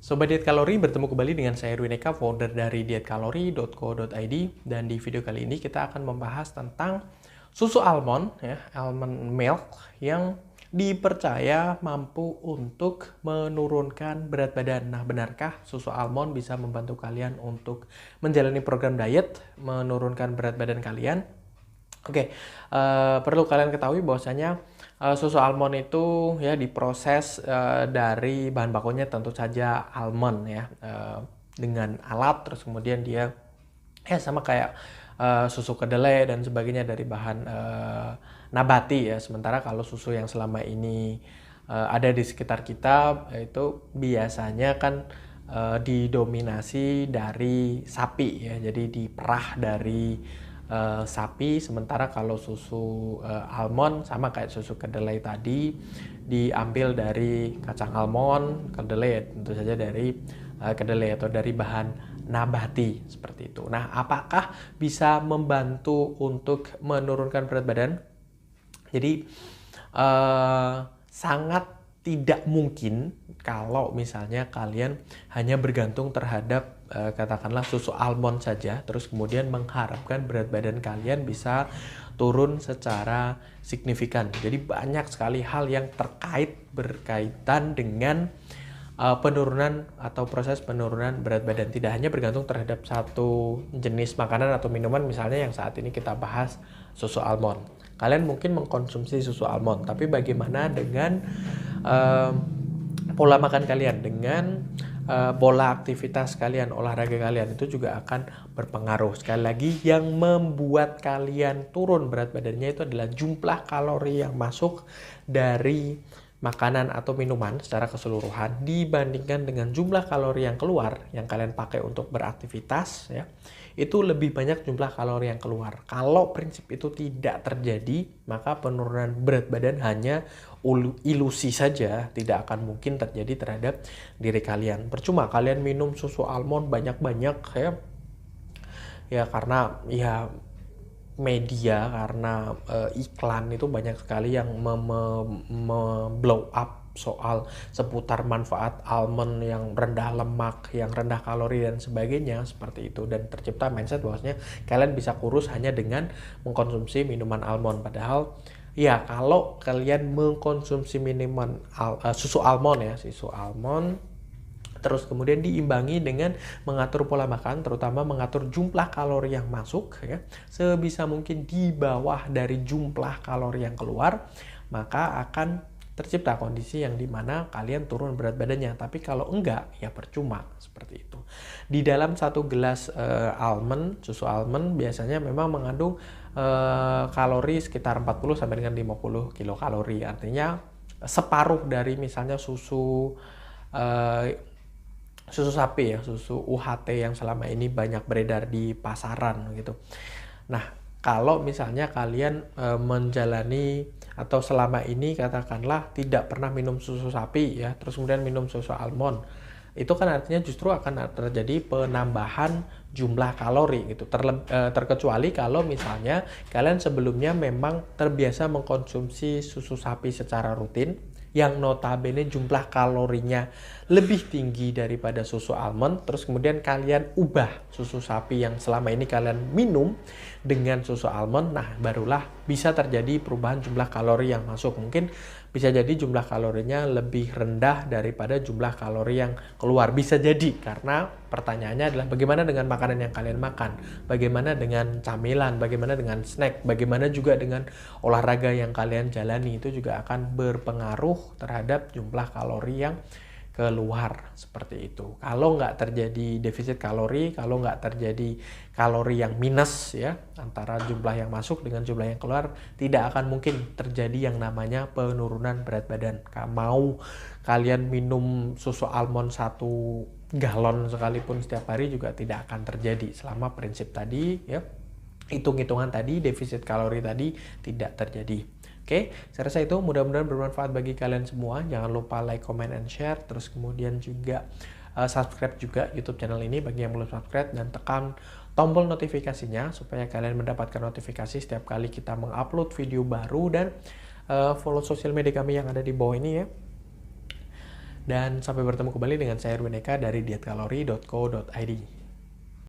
Sobat Diet Kalori, bertemu kembali dengan saya Erwin Eka, founder dari dietkalori.co.id, dan di video kali ini kita akan membahas tentang susu almond, almond milk, yang dipercaya mampu untuk menurunkan berat badan. Nah, benarkah susu almond bisa membantu kalian untuk menjalani program diet, menurunkan berat badan kalian? Oke, perlu kalian ketahui bahwasanya susu almond itu ya diproses dari bahan bakunya tentu saja almond ya, dengan alat, terus kemudian dia ya sama kayak susu kedelai dan sebagainya dari bahan nabati ya. Sementara kalau susu yang selama ini ada di sekitar kita itu biasanya kan didominasi dari sapi ya, jadi diperah dari sapi. Sementara kalau susu almond sama kayak susu kedelai tadi diambil dari kacang almond, kedelai, tentu saja dari kedelai atau dari bahan nabati seperti itu. Nah, apakah bisa membantu untuk menurunkan berat badan? Jadi sangat tidak mungkin kalau misalnya kalian hanya bergantung terhadap katakanlah susu almond saja, terus kemudian mengharapkan berat badan kalian bisa turun secara signifikan. Jadi banyak sekali hal yang berkaitan dengan penurunan atau proses penurunan berat badan. Tidak hanya bergantung terhadap satu jenis makanan atau minuman, misalnya yang saat ini kita bahas susu almond. Kalian mungkin mengkonsumsi susu almond, tapi bagaimana dengan pola makan kalian, dengan pola aktivitas kalian, olahraga kalian, itu juga akan berpengaruh. Sekali lagi, yang membuat kalian turun berat badannya itu adalah jumlah kalori yang masuk dari makanan atau minuman secara keseluruhan dibandingkan dengan jumlah kalori yang keluar yang kalian pakai untuk beraktivitas ya. Itu lebih banyak jumlah kalori yang keluar. Kalau prinsip itu tidak terjadi, maka penurunan berat badan hanya ilusi saja, tidak akan mungkin terjadi terhadap diri kalian. Percuma kalian minum susu almond banyak-banyak ya karena ya media, karena iklan itu banyak sekali yang blow up soal seputar manfaat almond yang rendah lemak, yang rendah kalori dan sebagainya seperti itu, dan tercipta mindset bahwasanya kalian bisa kurus hanya dengan mengkonsumsi minuman almond. Padahal ya kalau kalian mengkonsumsi minuman susu almond ya, susu almond terus kemudian diimbangi dengan mengatur pola makan, terutama mengatur jumlah kalori yang masuk ya, sebisa mungkin di bawah dari jumlah kalori yang keluar, maka akan tercipta kondisi yang dimana kalian turun berat badannya. Tapi kalau enggak, ya percuma seperti itu. Di dalam satu gelas susu almond biasanya memang mengandung kalori sekitar 40 sampai dengan 50 kilokalori. Artinya separuh dari misalnya susu sapi ya, susu UHT yang selama ini banyak beredar di pasaran gitu. Nah, kalau misalnya kalian menjalani atau selama ini katakanlah tidak pernah minum susu sapi ya, terus kemudian minum susu almond, itu kan artinya justru akan terjadi penambahan jumlah kalori gitu. Terkecuali kalau misalnya kalian sebelumnya memang terbiasa mengkonsumsi susu sapi secara rutin, yang notabene jumlah kalorinya lebih tinggi daripada susu almond, terus kemudian kalian ubah susu sapi yang selama ini kalian minum dengan susu almond, nah barulah bisa terjadi perubahan jumlah kalori yang masuk. Mungkin bisa jadi jumlah kalorinya lebih rendah daripada jumlah kalori yang keluar. Bisa jadi, karena pertanyaannya adalah bagaimana dengan makanan yang kalian makan, bagaimana dengan camilan, bagaimana dengan snack, bagaimana juga dengan olahraga yang kalian jalani, itu juga akan berpengaruh terhadap jumlah kalori yang keluar seperti itu. Kalau nggak terjadi defisit kalori, kalau nggak terjadi kalori yang minus ya antara jumlah yang masuk dengan jumlah yang keluar, tidak akan mungkin terjadi yang namanya penurunan berat badan. Mau kalian minum susu almond 1 galon sekalipun setiap hari juga tidak akan terjadi selama prinsip tadi ya, hitung-hitungan tadi, defisit kalori tadi tidak terjadi. Oke, saya rasa itu mudah-mudahan bermanfaat bagi kalian semua. Jangan lupa like, comment, and share. Terus kemudian juga subscribe juga YouTube channel ini bagi yang belum subscribe, dan tekan tombol notifikasinya supaya kalian mendapatkan notifikasi setiap kali kita mengupload video baru, dan follow sosial media kami yang ada di bawah ini ya. Dan sampai bertemu kembali dengan saya Erwin Eka dari dietkalori.co.id.